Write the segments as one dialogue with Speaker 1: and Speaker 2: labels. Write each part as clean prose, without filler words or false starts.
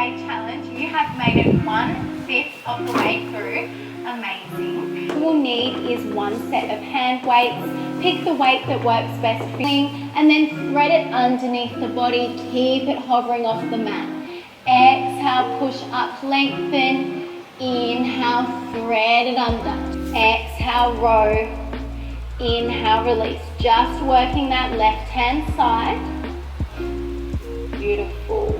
Speaker 1: 5-day challenge. You have made it 1/5 of the way through. Amazing. What we'll need is one set of hand weights. Pick the weight that works best for you and then thread it underneath the body. Keep it hovering off the mat. Exhale, push up, lengthen. Inhale, thread it under. Exhale, row. Inhale, release. Just working that left hand side. Beautiful.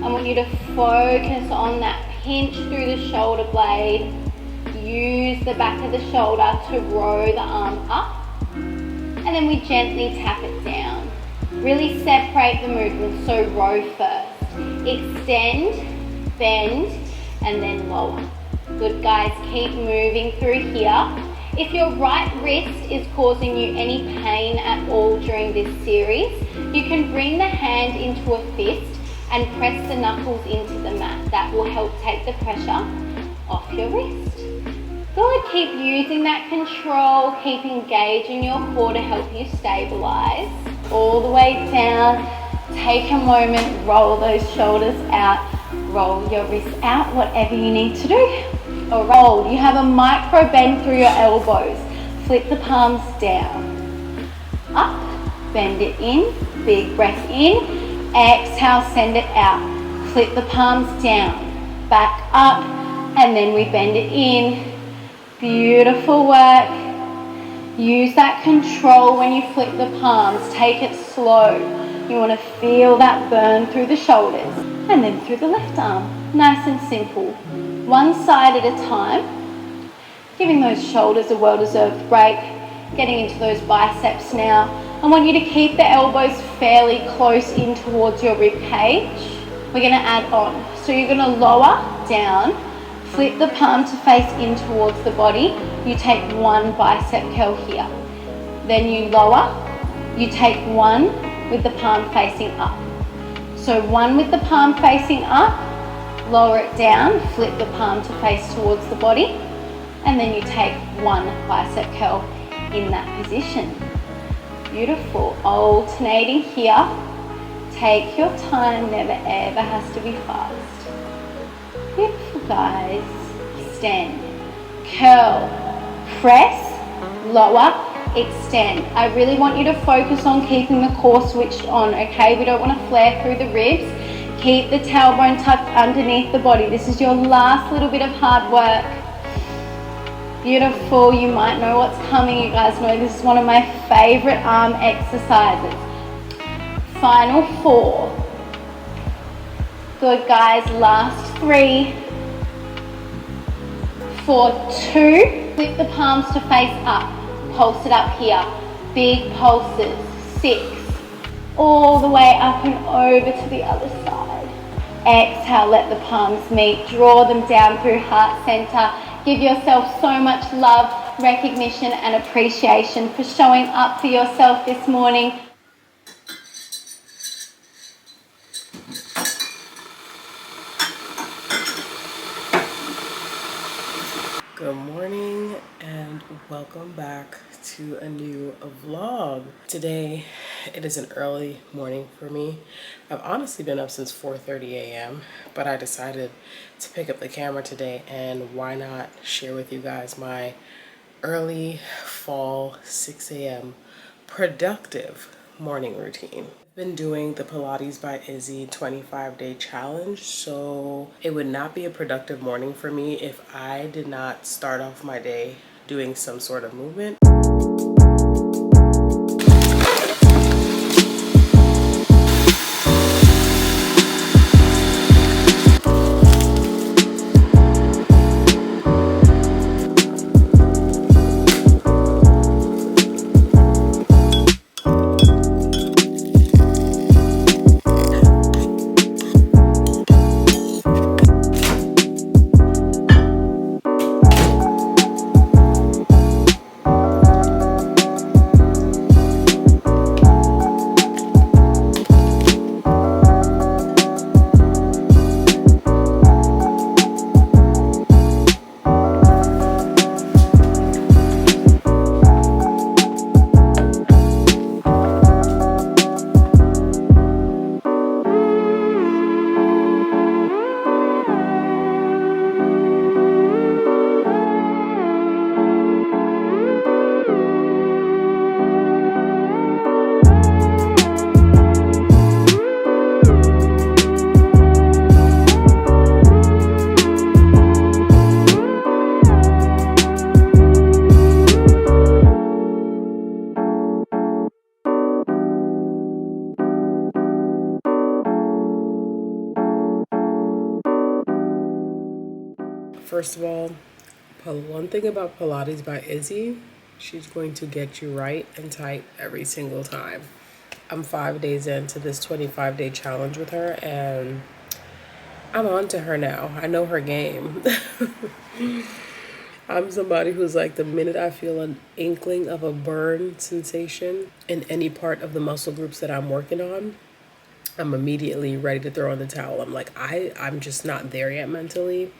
Speaker 1: I want you to focus on that pinch through the shoulder blade. Use the back of the shoulder to row the arm up. And then we gently tap it down. Really separate the movement, so row first. Extend, bend, and then lower. Good, guys, keep moving through here. If your right wrist is causing you any pain at all during this series, you can bring the hand into a fist and press the knuckles into the mat. That will help take the pressure off your wrist. Good, keep using that control, keep engaging your core to help you stabilize. All the way down, take a moment, roll those shoulders out, roll your wrists out, whatever you need to do. Or roll, you have a micro bend through your elbows. Flip the palms down. Up, bend it in, big breath in. Exhale, send it out. Flip the palms down, back up, and then we bend it in. Beautiful work. Use that control when you flip the palms. Take it slow. You want to feel that burn through the shoulders and then through the left arm. Nice and simple. One side at a time. Giving those shoulders a well-deserved break. Getting into those biceps now. I want you to keep the elbows fairly close in towards your rib cage. We're going to add on. So you're going to lower down. Flip the palm to face in towards the body. You take one bicep curl here. Then you lower. You take one with the palm facing up. So one with the palm facing up. Lower it down. Flip the palm to face towards the body. And then you take one bicep curl in that position. Beautiful. Alternating here. Take your time. Never ever has to be fast. Beautiful, guys. Extend, curl, press, lower, extend. I really want you to focus on keeping the core switched on, okay? We don't want to flare through the ribs. Keep the tailbone tucked underneath the body. This is your last little bit of hard work. Beautiful. You might know what's coming. You guys know this is one of my favorite arm exercises. Final 4. Good, guys, last 3, for 2, flip the palms to face up, pulse it up here, big pulses, 6, all the way up and over to the other side. Exhale, let the palms meet, draw them down through heart center, give yourself so much love, recognition and appreciation for showing up for yourself this morning.
Speaker 2: Good morning and welcome back to a new vlog. Today it is an early morning for me. I've honestly been up since 4:30 a.m. but I decided to pick up the camera today and why not share with you guys my early fall 6 a.m. productive morning routine. Been doing the Pilates by Izzy 25-day challenge, so it would not be a productive morning for me if I did not start off my day doing some sort of movement. First of all, one thing about Pilates by Izzy, she's going to get you right and tight every single time. I'm 5 days into this 25-day challenge with her, and I'm on to her now. I know her game. I'm somebody who's like, the minute I feel an inkling of a burn sensation in any part of the muscle groups that I'm working on, I'm immediately ready to throw in the towel. I'm like, I'm just not there yet mentally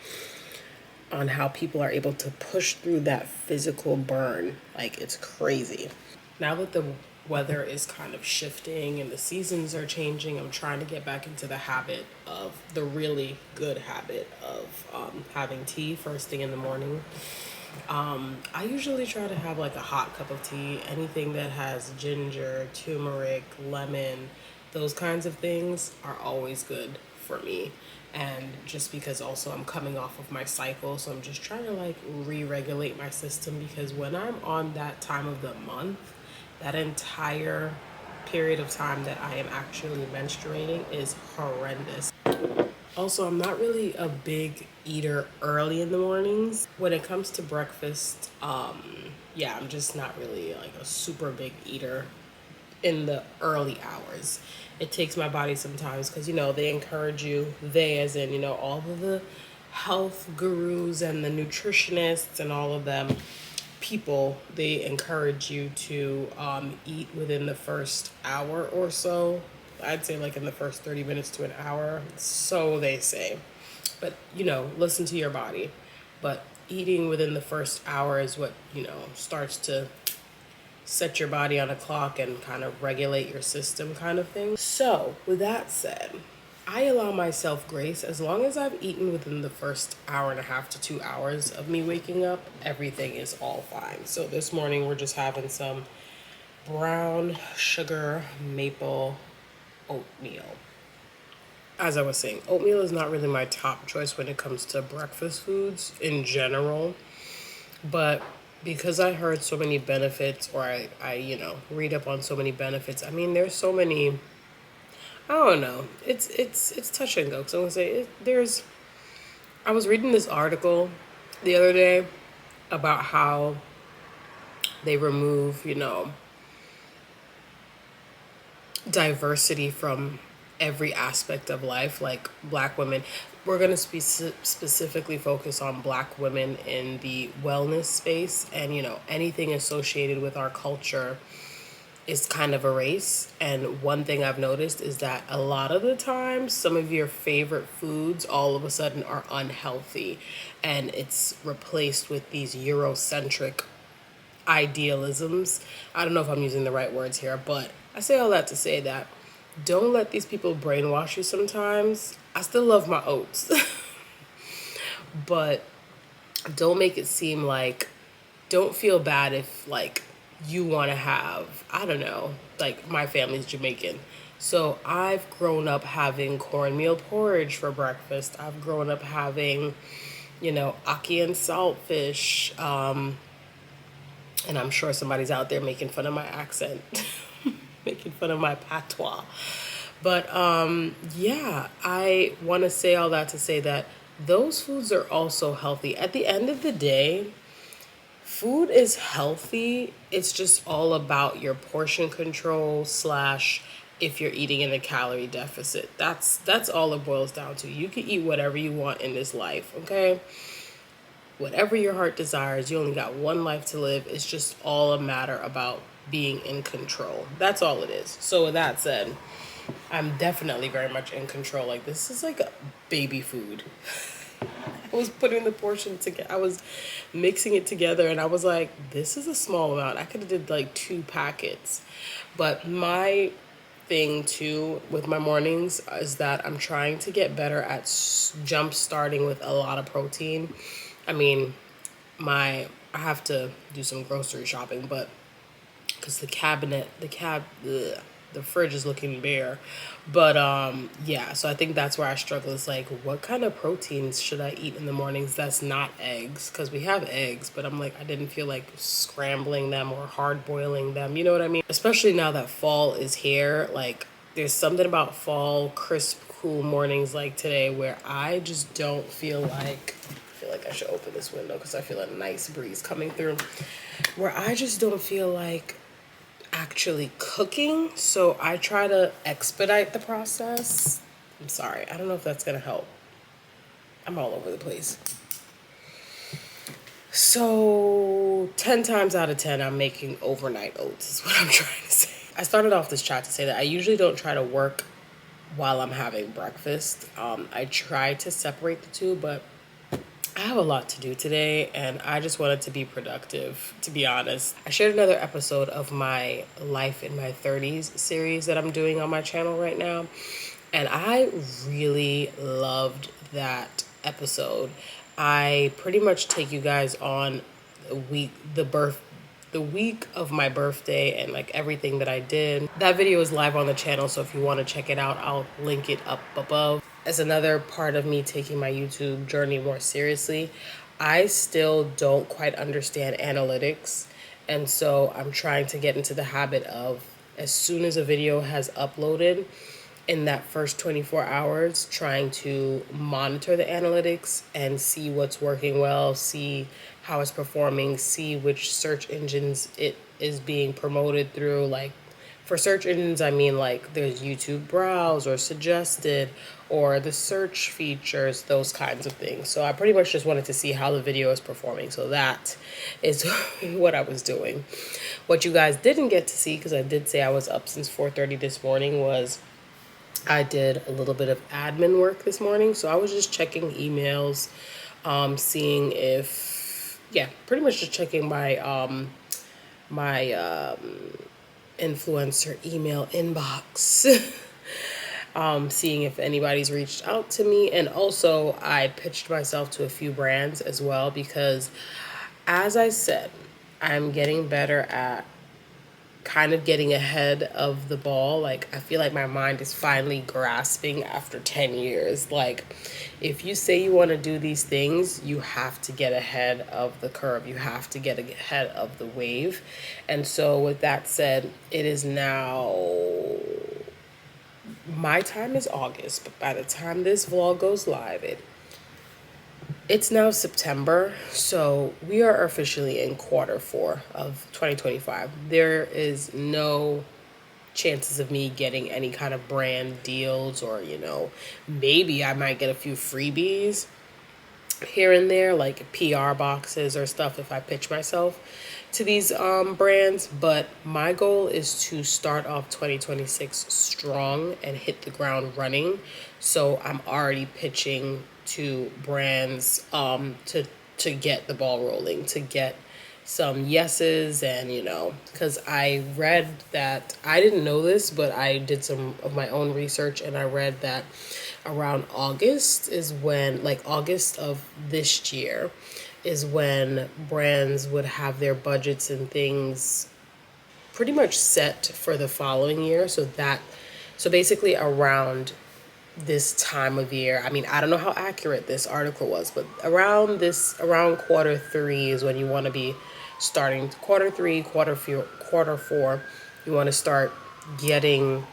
Speaker 2: on how people are able to push through that physical burn. Like, it's crazy. Now that the weather is kind of shifting and the seasons are changing, I'm trying to get back into the habit of the really good habit of having tea first thing in the morning. I usually try to have like a hot cup of tea, anything that has ginger, turmeric, lemon, those kinds of things are always good for me. And just because also I'm coming off of my cycle, so I'm just trying to like re-regulate my system, because when I'm on that time of the month, that entire period of time that I am actually menstruating is horrendous. Also, I'm not really a big eater early in the mornings. When it comes to breakfast, yeah, I'm just not really like a super big eater in the early hours. It takes my body sometimes, because they encourage you, they as in all of the health gurus and the nutritionists and all of them people, they encourage you to eat within the first hour or so. I'd say like in the first 30 minutes to an hour, so they say. But listen to your body. But eating within the first hour is what starts to set your body on a clock and kind of regulate your system, kind of thing. So with that said, I allow myself grace. As long as I've eaten within the first hour and a half to 2 hours of me waking up, everything is all fine. So this morning we're just having some brown sugar maple oatmeal. As I was saying, oatmeal is not really my top choice when it comes to breakfast foods in general, but because I heard so many benefits, or I read up on so many benefits. I mean, there's so many. I don't know. It's touch and go. So I'm gonna say I was reading this article the other day about how they remove diversity from every aspect of life. Like Black women, we're going to specifically focus on Black women in the wellness space, and anything associated with our culture is kind of erased. And one thing I've noticed is that a lot of the time, some of your favorite foods all of a sudden are unhealthy, and it's replaced with these Eurocentric idealisms. I don't know if I'm using the right words here, but I say all that to say that don't let these people brainwash you sometimes. I still love my oats, but don't make it seem like, don't feel bad if like you want to have, I don't know, like my family's Jamaican. So I've grown up having cornmeal porridge for breakfast. I've grown up having, ackee and saltfish. And I'm sure somebody's out there making fun of my accent, making fun of my patois. But yeah, I want to say all that to say that those foods are also healthy. At the end of the day, food is healthy. It's just all about your portion control / if you're eating in a calorie deficit. That's all it boils down to. You can eat whatever you want in this life, okay? Whatever your heart desires, you only got one life to live. It's just all a matter about being in control. That's all it is. So with that said, I'm definitely very much in control. Like, this is like baby food. I was putting the portion together. I was mixing it together, and I was like, this is a small amount. I could have did like 2 packets. But my thing too with my mornings is that I'm trying to get better at jump starting with a lot of protein. I mean, I have to do some grocery shopping, but because the fridge is looking bare. But yeah, so I think that's where I struggle. It's like, what kind of proteins should I eat in the mornings that's not eggs? Because we have eggs, but I'm like, I didn't feel like scrambling them or hard boiling them. You know what I mean? Especially now that fall is here. Like, there's something about fall, crisp, cool mornings like today where I just don't feel like feel like I should open this window because I feel a nice breeze coming through, where I just don't feel like actually cooking. So I try to expedite the process. I'm sorry, I don't know if that's gonna help. I'm all over the place. So 10 times out of 10, I'm making overnight oats is what I'm trying to say. I started off this chat to say that I usually don't try to work while I'm having breakfast. I try to separate the two, but I have a lot to do today and I just wanted to be productive, to be honest. I shared another episode of my Life in My 30s series that I'm doing on my channel right now. And I really loved that episode. I pretty much take you guys on the week of my birthday and like everything that I did. That video is live on the channel, so if you want to check it out, I'll link it up above. As another part of me taking my YouTube journey more seriously, I still don't quite understand analytics. And so I'm trying to get into the habit of, as soon as a video has uploaded, in that first 24 hours, trying to monitor the analytics and see what's working well, see how it's performing, see which search engines it is being promoted through. Like for search engines, I mean like there's YouTube browse or suggested or the search features, those kinds of things. So I pretty much just wanted to see how the video is performing. So that is what I was doing. What you guys didn't get to see, because I did say I was up since 4:30 this morning, was I did a little bit of admin work this morning. So I was just checking emails, seeing if, pretty much just checking my influencer email inbox, seeing if anybody's reached out to me. And also I pitched myself to a few brands as well, because as I said, I'm getting better at kind of getting ahead of the ball. Like I feel like my mind is finally grasping after 10 years. Like if you say you want to do these things, you have to get ahead of the curve. You have to get ahead of the wave. And so with that said, it is now, my time is August, but by the time this vlog goes live, it's now September, so we are officially in Q4 of 2025. There is no chances of me getting any kind of brand deals, or, you know, maybe I might get a few freebies here and there, like PR boxes or stuff if I pitch myself to these brands. But my goal is to start off 2026 strong and hit the ground running. So I'm already pitching to brands to get the ball rolling, to get some yeses. And, you know, because I read that, I didn't know this, but I did some of my own research, and I read that around August is when, like August of this year, is when brands would have their budgets and things pretty much set for the following year. So basically around this time of year, I mean, I don't know how accurate this article was, but around Q3 is when you want to be starting Q3, Q4, you want to start getting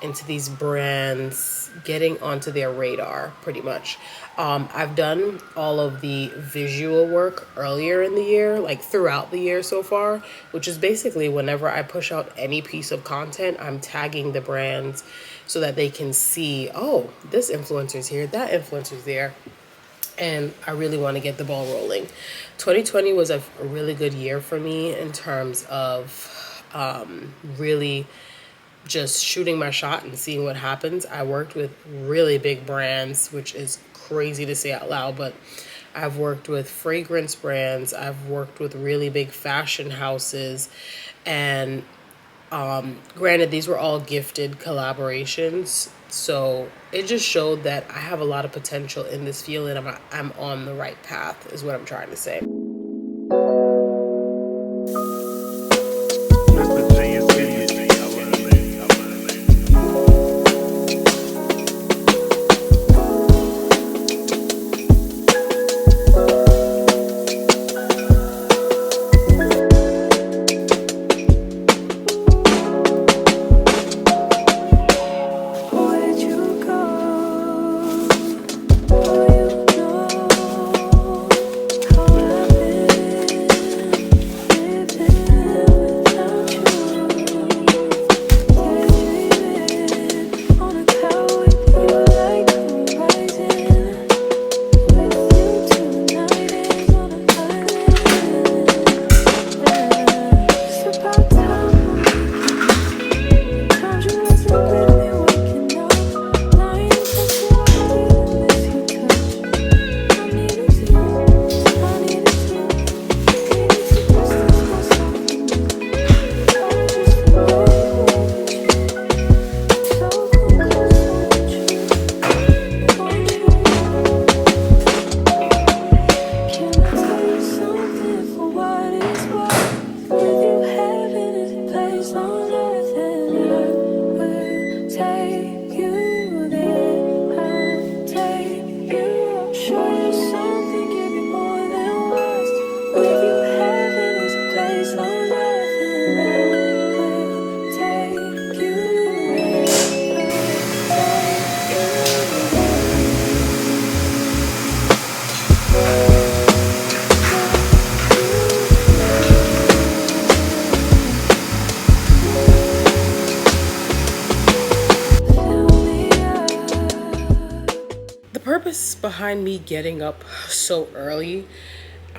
Speaker 2: into these brands, getting onto their radar pretty much. I've done all of the visual work earlier in the year, like throughout the year so far, which is basically whenever I push out any piece of content, I'm tagging the brands so that they can see, oh, this influencer's here, that influencer's there. And I really want to get the ball rolling. 2020 was a really good year for me in terms of really just shooting my shot and seeing what happens. I worked with really big brands, which is crazy to say out loud, but I've worked with fragrance brands, I've worked with really big fashion houses, and granted, these were all gifted collaborations, so it just showed that I have a lot of potential in this field, and I'm on the right path is what I'm trying to say. purpose behind me getting up so early,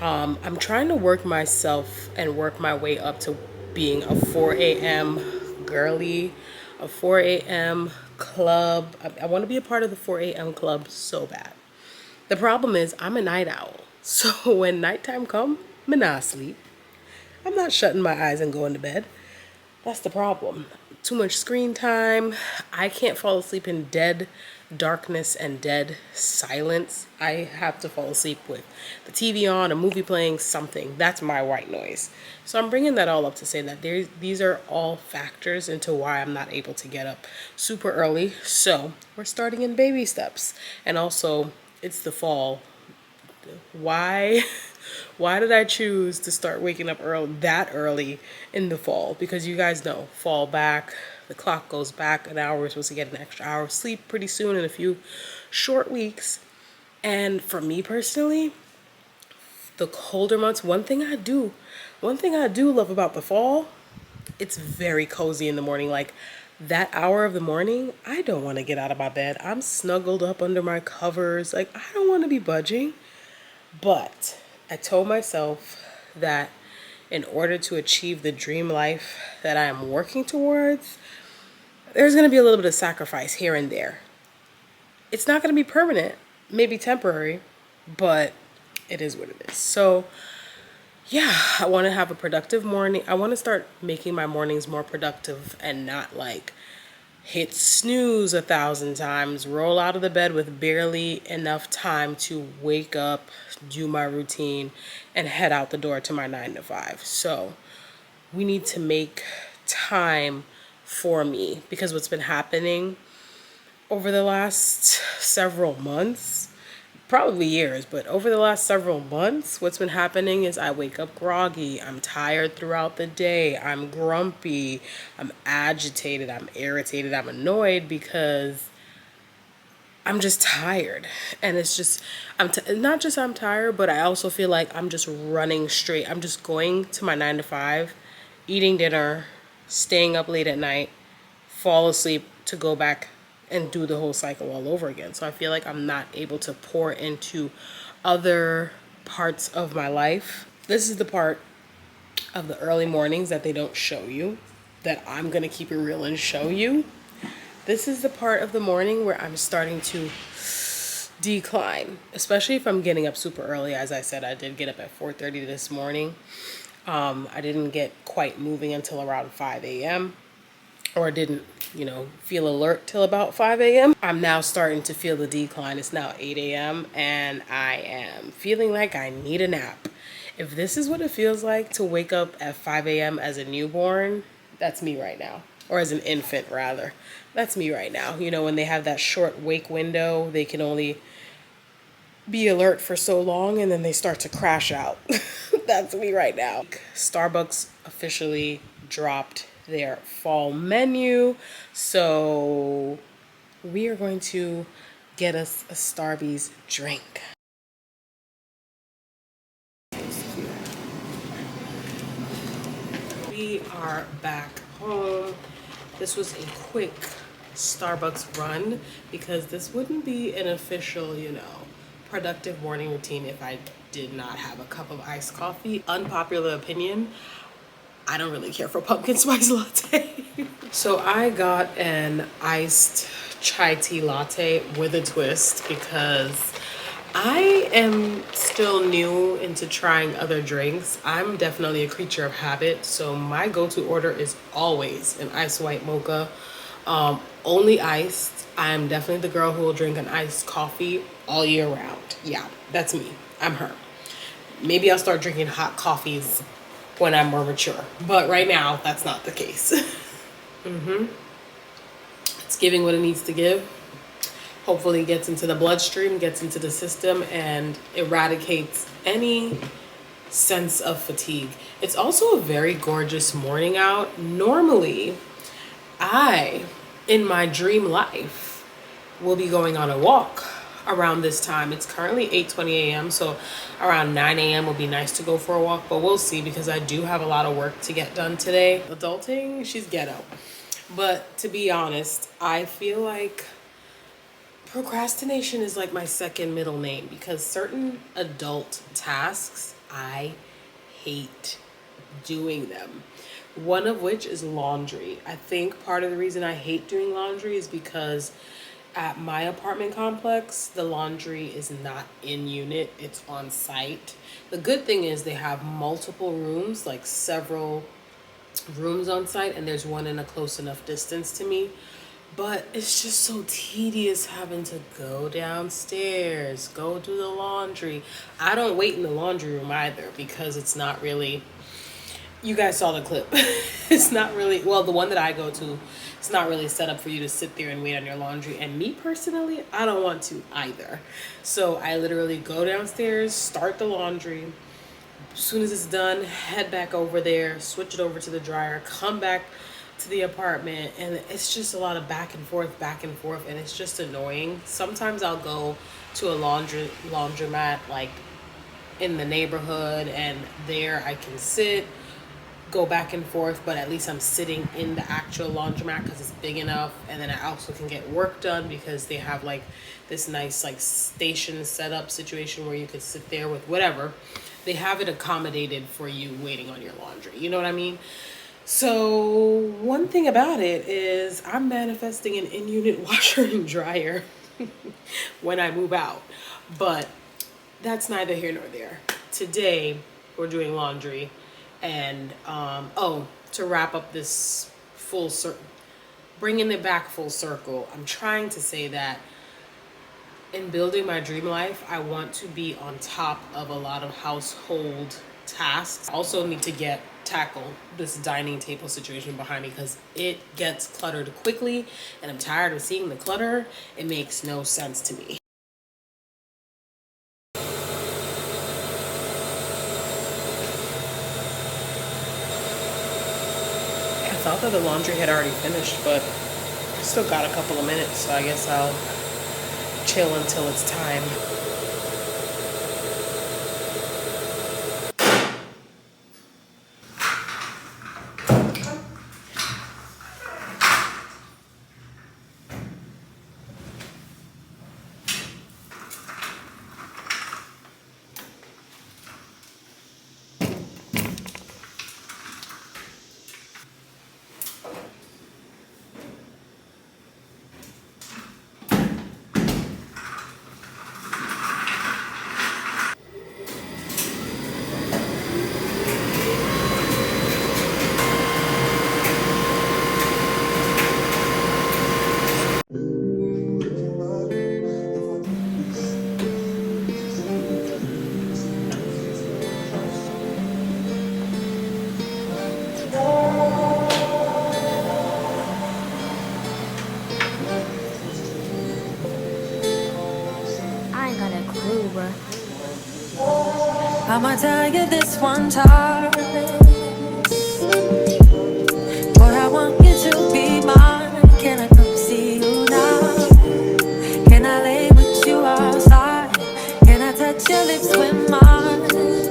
Speaker 2: I'm trying to work myself and work my way up to being a 4 a.m. girly, a 4 a.m. club. I want to be a part of the 4 a.m. club so bad. The problem is I'm a night owl. So when nighttime come, I'm not sleep. I'm not shutting my eyes and going to bed. That's the problem. Too much screen time. I can't fall asleep in dead darkness and dead silence. I have to fall asleep with the TV on, a movie playing, something. That's my white noise. So I'm bringing that all up to say that these are all factors into why I'm not able to get up super early. So we're starting in baby steps. And also, it's the fall. Why did I choose to start waking up that early in the fall? Because you guys know, fall back, the clock goes back an hour. We're supposed to get an extra hour of sleep pretty soon in a few short weeks. And for me personally, the colder months, one thing I do love about the fall, it's very cozy in the morning. Like that hour of the morning, I don't want to get out of my bed. I'm snuggled up under my covers. Like I don't want to be budging. But I told myself that in order to achieve the dream life that I am working towards, there's going to be a little bit of sacrifice here and there. It's not going to be permanent, maybe temporary, but it is what it is. So yeah, I want to have a productive morning. I want to start making my mornings more productive and not like hit snooze 1,000 times, roll out of the bed with barely enough time to wake up, do my routine, and head out the door to my 9 to 5. So we need to make time for me, because what's been happening over the last several months, probably years, but over the last several months, what's been happening is I wake up groggy, I'm tired throughout the day, I'm grumpy, I'm agitated, I'm irritated, I'm annoyed because I'm just tired. And it's just, not just I'm tired, but I also feel like I'm just running straight. I'm just going to my 9 to 5, eating dinner, staying up late at night, fall asleep to go back and do the whole cycle all over again. So I feel like I'm not able to pour into other parts of my life. This is the part of the early mornings that they don't show you, that I'm gonna keep it real and show you. This is the part of the morning where I'm starting to decline, especially if I'm getting up super early. As I said, I did get up at 4:30 this morning. I didn't get quite moving until around 5 a.m. or didn't, feel alert till about 5 a.m. I'm now starting to feel the decline. It's now 8 a.m. and I am feeling like I need a nap. If this is what it feels like to wake up at 5 a.m. as a newborn, that's me right now. Or as an infant, rather. That's me right now. When they have that short wake window, they can only be alert for so long and then they start to crash out. That's me right now. Starbucks officially dropped their fall menu, so we are going to get us a Starbucks drink. We are back home. This was a quick Starbucks run because this wouldn't be an official, productive morning routine if I did not have a cup of iced coffee. Unpopular opinion, I don't really care for pumpkin spice latte. So I got an iced chai tea latte with a twist because I am still new into trying other drinks. I'm definitely a creature of habit, so my go-to order is always an iced white mocha, only iced. I'm definitely the girl who will drink an iced coffee all year round. Yeah, that's me. I'm her. Maybe I'll start drinking hot coffees when I'm more mature, but right now that's not the case. It's giving what it needs to give. Hopefully gets into the bloodstream, gets into the system, and eradicates any sense of fatigue. It's also a very gorgeous morning out. Normally, in my dream life, will be going on a walk around this time. It's currently 8:20 a.m. so around 9 a.m. will be nice to go for a walk, but we'll see because I do have a lot of work to get done today. Adulting, she's ghetto. But to be honest, I feel like Procrastination is like my second middle name because certain adult tasks, I hate doing them. One of which is laundry. I think part of the reason I hate doing laundry is because at my apartment complex, the laundry is not in unit, it's on site. The good thing is they have multiple rooms, like several rooms on site, and there's one in a close enough distance to me. But it's just so tedious having to go downstairs, go do the laundry. I don't wait in the laundry room either because it's not really, you guys saw the clip. It's not really, well, the one that I go to, it's not really set up for you to sit there and wait on your laundry. And me personally, I don't want to either. So I literally go downstairs, start the laundry. As soon as it's done, head back over there, switch it over to the dryer, come back to the apartment, and it's just a lot of back and forth, and it's just annoying. Sometimes I'll go to a laundromat like in the neighborhood, and there I can sit, go back and forth, but at least I'm sitting in the actual laundromat because it's big enough. And then I also can get work done because they have like this nice like station setup situation where you could sit there with whatever. They have it accommodated for you waiting on your laundry. You know what I mean? So one thing about it is I'm manifesting an in-unit washer and dryer when I move out. But that's neither here nor there. Today we're doing laundry. And to wrap up this full circle, bringing it back full circle, I'm trying to say that in building my dream life, I want to be on top of a lot of household tasks. I also need to tackle this dining table situation behind me because it gets cluttered quickly, and I'm tired of seeing the clutter. It makes no sense to me. I thought that the laundry had already finished, but I still got a couple of minutes, so I guess I'll chill until it's time.
Speaker 3: I'ma tell you this one time. Boy, I want you to be mine. Can I come see you now? Can I lay with you outside? Can I touch your lips with mine?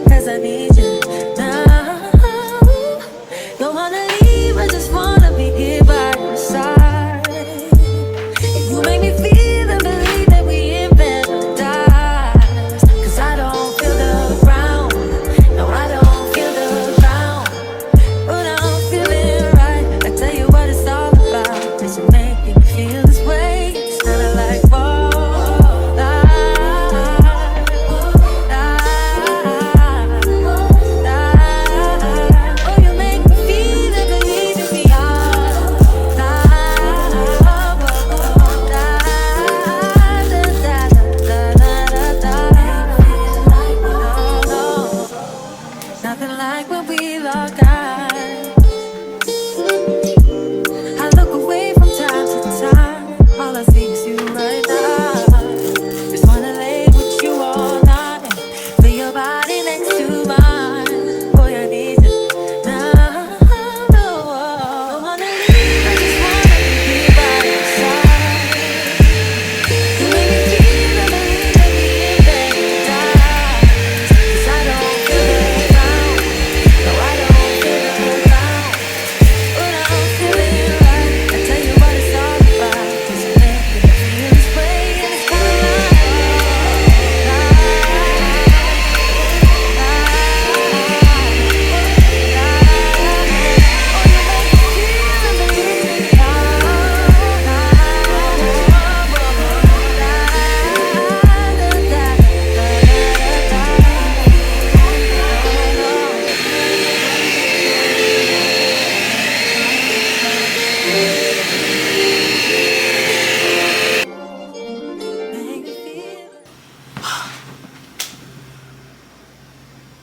Speaker 3: 'Cause I need you now. Don't wanna leave, I just wanna be here by your side. You make me feel and believe that we in paradise. 'Cause I don't feel the ground. No, I don't feel the ground.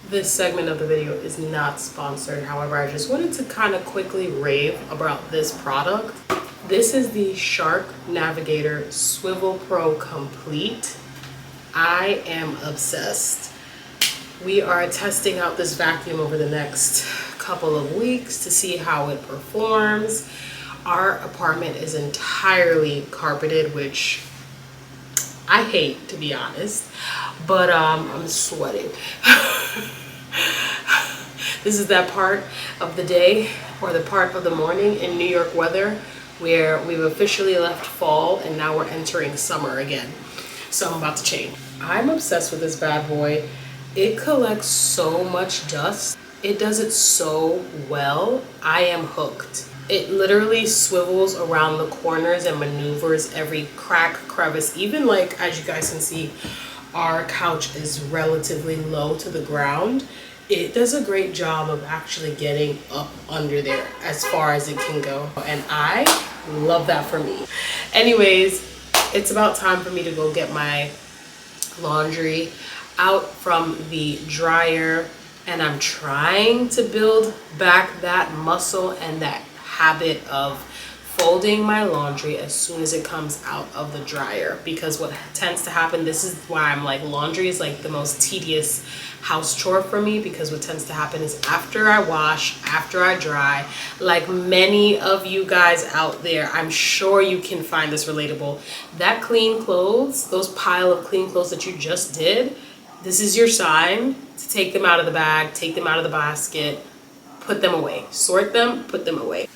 Speaker 2: This segment of the video is not sponsored. However, I just wanted to kind of quickly rave about this product. This is the Shark Navigator Swivel Pro Complete. I am obsessed. We are testing out this vacuum over the next couple of weeks to see how it performs. Our apartment is entirely carpeted, which I hate, to be honest, but I'm sweating. This is that part of the day or the part of the morning in New York weather where we've officially left fall and now we're entering summer again. So I'm about to change. I'm obsessed with this bad boy. It collects so much dust. It does it so well. I am hooked. It literally swivels around the corners and maneuvers every crack, crevice. Even like, as you guys can see, our couch is relatively low to the ground. It does a great job of actually getting up under there as far as it can go. And I love that for me. Anyways, it's about time for me to go get my laundry out from the dryer. And I'm trying to build back that muscle and that habit of folding my laundry as soon as it comes out of the dryer, because what tends to happen, this is why I'm like, laundry is like the most tedious house chore for me, because what tends to happen is after I wash, after I dry, like many of you guys out there, I'm sure you can find this relatable, that clean clothes, those pile of clean clothes that you just did, this is your sign to take them out of the bag, take them out of the basket, put them away, sort them, put them away.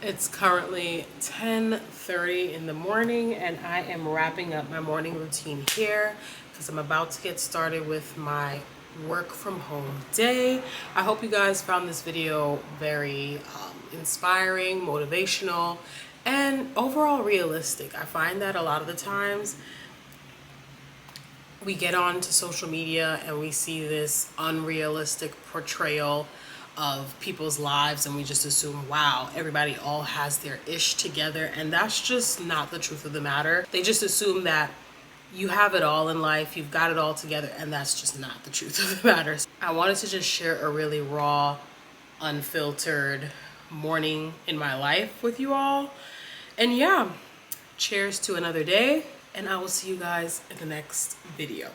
Speaker 2: It's currently 10:30 in the morning and I am wrapping up my morning routine here because I'm about to get started with my work from home day. I hope you guys found this video very inspiring, motivational, and overall realistic. I find that a lot of the times we get onto social media and we see this unrealistic portrayal of people's lives and we just assume, wow, everybody all has their ish together, and that's just not the truth of the matter. They just assume that you have it all in life, you've got it all together, and that's just not the truth of the matter. I wanted to just share a really raw, unfiltered morning in my life with you all. And yeah, cheers to another day, and I will see you guys in the next video.